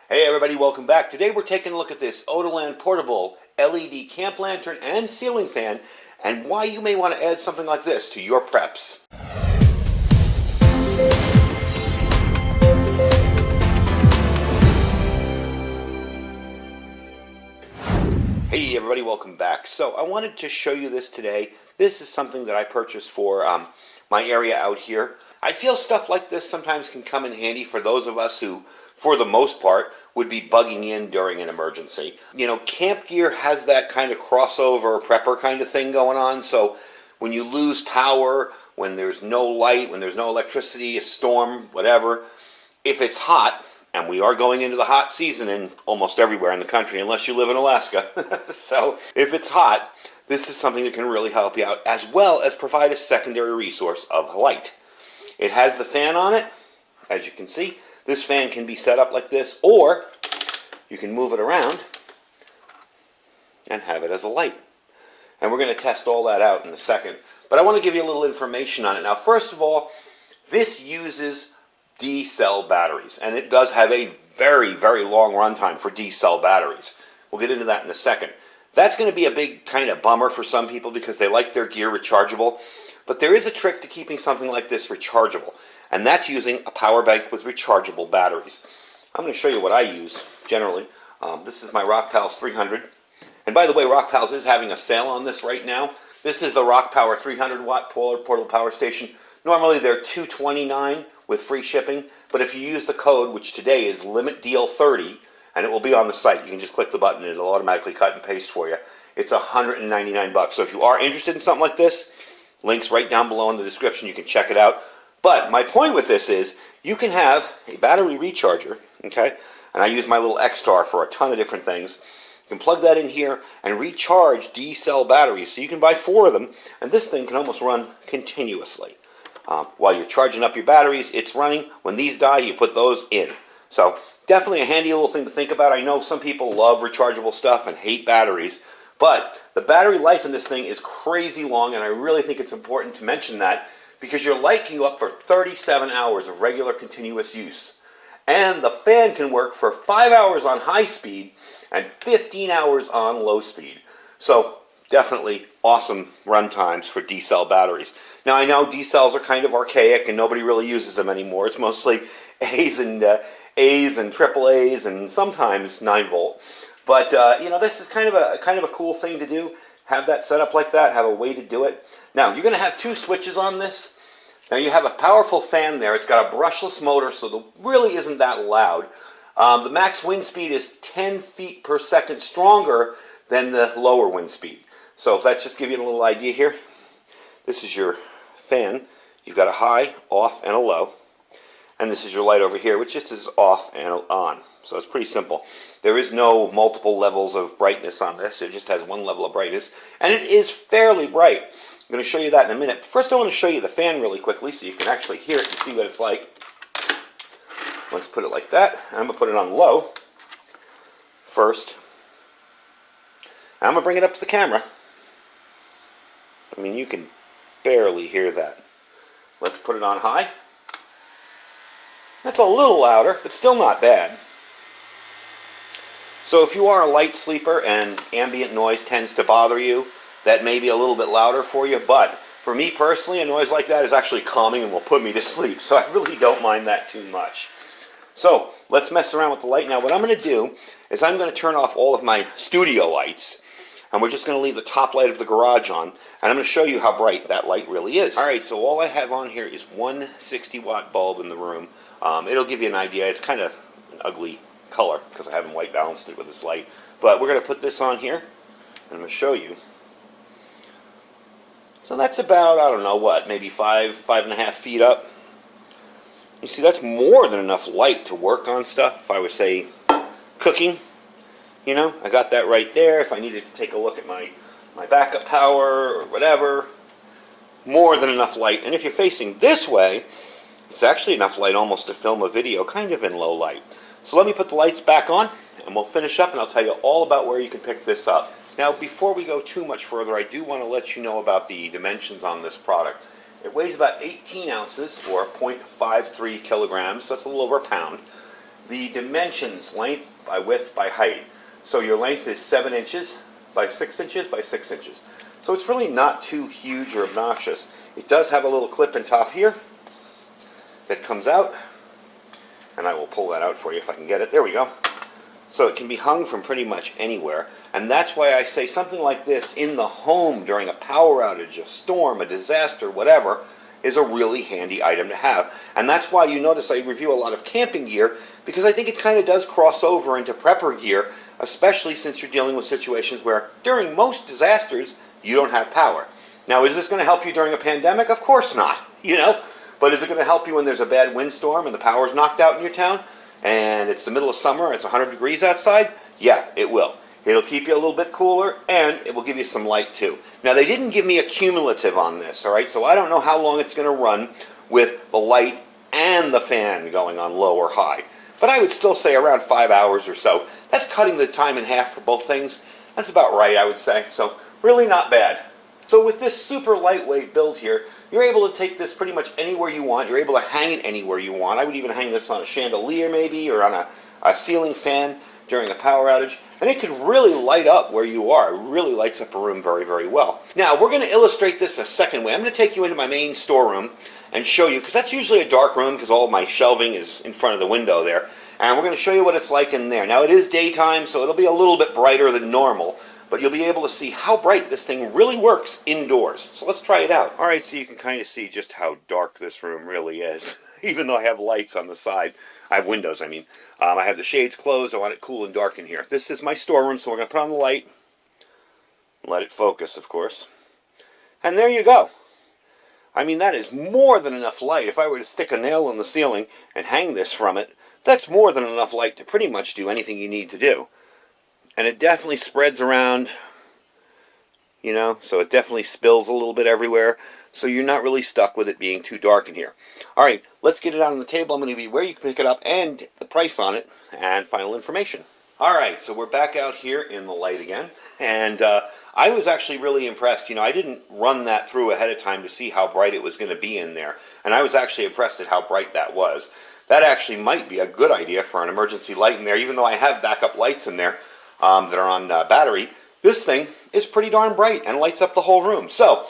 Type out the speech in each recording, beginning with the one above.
Hey everybody, welcome back. Today we're taking a look at this Odoland portable LED camp lantern and ceiling fan and why you may want to add something like this to your preps. Hey everybody, welcome back. So I wanted to show you this today. This is something that I purchased for my area out here. I feel stuff like this sometimes can come in handy for those of us who, for the most part, would be bugging in during an emergency. You know, camp gear has that kind of crossover prepper kind of thing going on, so when you lose power, when there's no light, when there's no electricity, a storm, whatever, if it's hot, and we are going into the hot season in almost everywhere in the country, unless you live in Alaska, so if it's hot, this is something that can really help you out, as well as provide a secondary resource of light. It has the fan on it, as you can see. This fan can be set up like this, or you can move it around and have it as a light. And we're going to test all that out in a second. But I want to give you a little information on it. Now, first of all, this uses D-cell batteries, and it does have a very, very long runtime for D-cell batteries. We'll get into that in a second. That's going to be a big kind of bummer for some people because they like their gear rechargeable. But there is a trick to keeping something like this rechargeable, and that's using a power bank with rechargeable batteries. I'm going to show you what I use generally. This is my Rockpals 300. And by the way, Rockpals is having a sale on this right now. This is the RockPower 300 watt portable power station. Normally they're $229 with free shipping, but if you use the code, which today is LimitDeal30, and it will be on the site, you can just click the button and it'll automatically cut and paste for you. It's $199. So if you are interested in something like this, links right down below in the description, you can check it out. But my point with this is you can have a battery recharger, okay? And I use my little X-Star for a ton of different things. You can plug that in here and recharge D-cell batteries. So you can buy 4 of them, and this thing can almost run continuously. While you're charging up your batteries, it's running. When these die, you put those in. So definitely a handy little thing to think about. I know some people love rechargeable stuff and hate batteries, but the battery life in this thing is crazy long, and I really think it's important to mention that because your light can go up for 37 hours of regular continuous use. And the fan can work for 5 hours on high speed and 15 hours on low speed. So definitely awesome run times for D-cell batteries. Now I know D-cells are kind of archaic and nobody really uses them anymore. It's mostly A's and triple A's and sometimes 9 volt. But you know, this is kind of a cool thing to do. Have that set up like that. Have a way to do it. Now you're going to have 2 switches on this. Now you have a powerful fan there. It's got a brushless motor, so it really isn't that loud. The max wind speed is 10 feet per second stronger than the lower wind speed. So let's just give you a little idea here. This is your fan. You've got a high, off, and a low. And this is your light over here, which just is off and on. So it's pretty simple. There is no multiple levels of brightness on this. It just has one level of brightness. And it is fairly bright. I'm going to show you that in a minute. First I want to show you the fan really quickly so you can actually hear it and see what it's like. Let's put it like that. I'm going to put it on low first. I'm going to bring it up to the camera. I mean, you can barely hear that. Let's put it on high. That's a little louder, but still not bad. So if you are a light sleeper and ambient noise tends to bother you, that may be a little bit louder for you, but for me personally, a noise like that is actually calming and will put me to sleep, so I really don't mind that too much. So let's mess around with the light. Now what I'm going to do is I'm going to turn off all of my studio lights, and we're just going to leave the top light of the garage on, and I'm going to show you how bright that light really is. Alright, so all I have on here is one 60-watt bulb in the room. It'll give you an idea. It's kind of an ugly color because I haven't white balanced it with this light. But we're going to put this on here, and I'm going to show you. So that's about, I don't know what, maybe 5.5 feet up. You see, that's more than enough light to work on stuff. If I was, say, cooking, you know, I got that right there. If I needed to take a look at my backup power or whatever, more than enough light. And if you're facing this way, it's actually enough light almost to film a video kind of in low light. So let me put the lights back on and we'll finish up and I'll tell you all about where you can pick this up. Now before we go too much further, I do want to let you know about the dimensions on this product. It weighs about 18 ounces or 0.53 kilograms, that's a little over a pound. the dimensions, length by width by height. So your length is 7 inches by 6 inches by 6 inches. So it's really not too huge or obnoxious. It does have a little clip in top here that comes out, and I will pull that out for you if I can get it. There we go. So it can be hung from pretty much anywhere, and that's why I say something like this in the home during a power outage, a storm, a disaster, whatever, is a really handy item to have. And that's why you notice I review a lot of camping gear, because I think it kind of does cross over into prepper gear, especially since you're dealing with situations where during most disasters you don't have power. Now, is this going to help you during a pandemic? Of course not, you know, but is it going to help you when there's a bad windstorm and the power's knocked out in your town and it's the middle of summer and it's 100 degrees outside? Yeah, it will. It'll keep you a little bit cooler, and it will give you some light too. Now, they didn't give me a cumulative on this, all right? So I don't know how long it's going to run with the light and the fan going on low or high. But I would still say around 5 hours or so. That's cutting the time in half for both things. That's about right, I would say. So really not bad. So with this super lightweight build here, you're able to take this pretty much anywhere you want. You're able to hang it anywhere you want. I would even hang this on a chandelier maybe, or on a ceiling fan during a power outage, and it could really light up where you are. It really lights up a room very, very well. Now, we're going to illustrate this a second way. I'm going to take you into my main storeroom and show you, because that's usually a dark room because all of my shelving is in front of the window there, and we're going to show you what it's like in there. Now, it is daytime, so it'll be a little bit brighter than normal, but you'll be able to see how bright this thing really works indoors. So let's try it out. All right, so you can kind of see just how dark this room really is, even though I have lights on the side. I have windows, I mean. I have the shades closed. I want it cool and dark in here. This is my storeroom, so we're going to put on the light. Let it focus, of course. And there you go. I mean, that is more than enough light. If I were to stick a nail in the ceiling and hang this from it, that's more than enough light to pretty much do anything you need to do. And it definitely spreads around, you know, so it definitely spills a little bit everywhere. So you're not really stuck with it being too dark in here. All right, let's get it out on the table. I'm going to give you where you can pick it up and the price on it and final information. All right, so we're back out here in the light again. And I was actually really impressed. You know, I didn't run that through ahead of time to see how bright it was going to be in there. And I was actually impressed at how bright that was. That actually might be a good idea for an emergency light in there, even though I have backup lights in there that are on battery. This thing is pretty darn bright and lights up the whole room. So,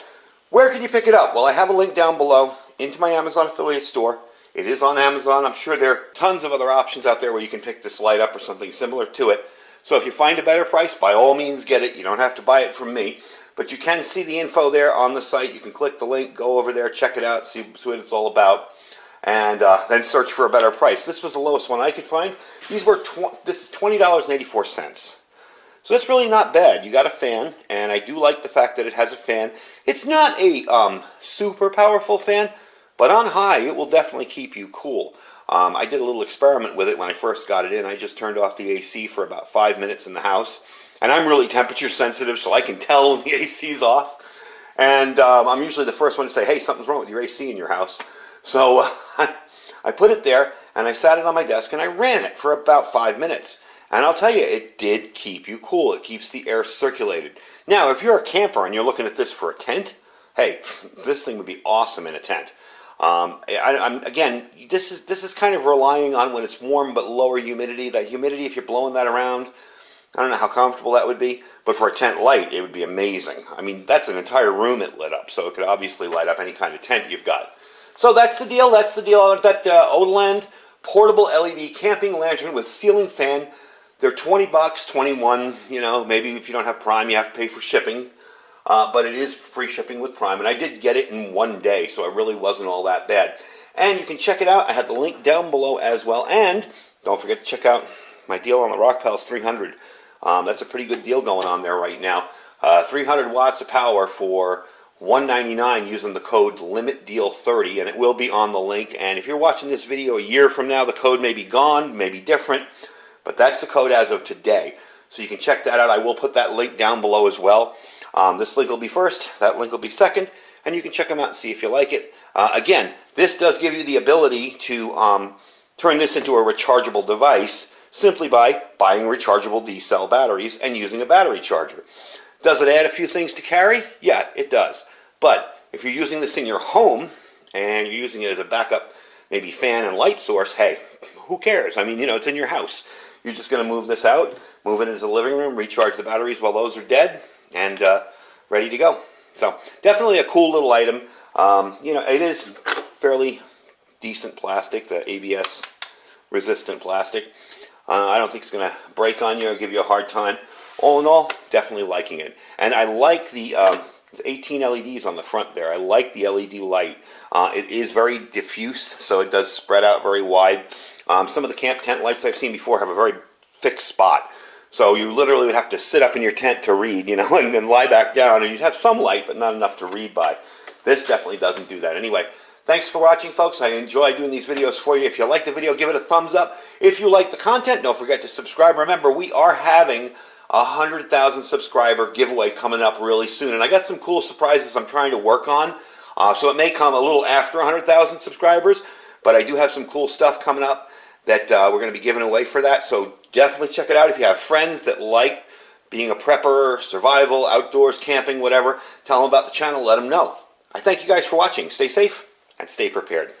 where can you pick it up? Well, I have a link down below into my Amazon affiliate store. It is on Amazon. I'm sure there are tons of other options out there where you can pick this light up or something similar to it. So if you find a better price, by all means get it. You don't have to buy it from me. But you can see the info there on the site. You can click the link, go over there, check it out, see what it's all about, and then search for a better price. This was the lowest one I could find. This is $20.84. So that's really not bad. You got a fan, and I do like the fact that it has a fan. It's not a super powerful fan, but on high, it will definitely keep you cool. I did a little experiment with it when I first got it in. I just turned off the AC for about 5 minutes in the house, and I'm really temperature sensitive, so I can tell when the AC's off. And I'm usually the first one to say, hey, something's wrong with your AC in your house. So I put it there, and I sat it on my desk, and I ran it for about 5 minutes. And I'll tell you, it did keep you cool. It keeps the air circulated. Now, if you're a camper and you're looking at this for a tent, hey, this thing would be awesome in a tent. Again, this is kind of relying on when it's warm but lower humidity. That humidity, if you're blowing that around, I don't know how comfortable that would be. But for a tent light, it would be amazing. I mean, that's an entire room it lit up, so it could obviously light up any kind of tent you've got. So that's the deal. That's the deal. That Odoland portable LED camping lantern with ceiling fan. They're $20, $21, you know, maybe if you don't have Prime, you have to pay for shipping. But it is free shipping with Prime, and I did get it in one day, so it really wasn't all that bad. And you can check it out. I have the link down below as well. And don't forget to check out my deal on the Rockpals 300. That's a pretty good deal going on there right now. 300 watts of power for $199 using the code LIMITDEAL30, and it will be on the link. And if you're watching this video a year from now, the code may be gone, may be different. But that's the code as of today. So you can check that out. I will put that link down below as well. This link will be first. That link will be second. And you can check them out and see if you like it. Again, this does give you the ability to turn this into a rechargeable device simply by buying rechargeable D-cell batteries and using a battery charger. Does it add a few things to carry? Yeah, it does. But if you're using this in your home and you're using it as a backup, maybe fan and light source, hey, who cares? I mean, you know, it's in your house. You're just going to move this out, move it into the living room, recharge the batteries while those are dead, and ready to go. So definitely a cool little item. You know, it is fairly decent plastic, the ABS resistant plastic. I don't think it's going to break on you or give you a hard time. All in all, definitely liking it. And I like the 18 LEDs on the front there. I like the LED light. It is very diffuse, so it does spread out very wide. Some of the camp tent lights I've seen before have a very fixed spot. So you literally would have to sit up in your tent to read, you know, and then lie back down, and you'd have some light, but not enough to read by. This definitely doesn't do that. Anyway, thanks for watching, folks. I enjoy doing these videos for you. If you like the video, give it a thumbs up. If you like the content, don't forget to subscribe. Remember, we are having a 100,000 subscriber giveaway coming up really soon, and I got some cool surprises I'm trying to work on. So it may come a little after 100,000 subscribers, but I do have some cool stuff coming up that we're going to be giving away for that. So definitely check it out. If you have friends that like being a prepper, survival, outdoors, camping, whatever, tell them about the channel. Let them know. I thank you guys for watching. Stay safe and stay prepared.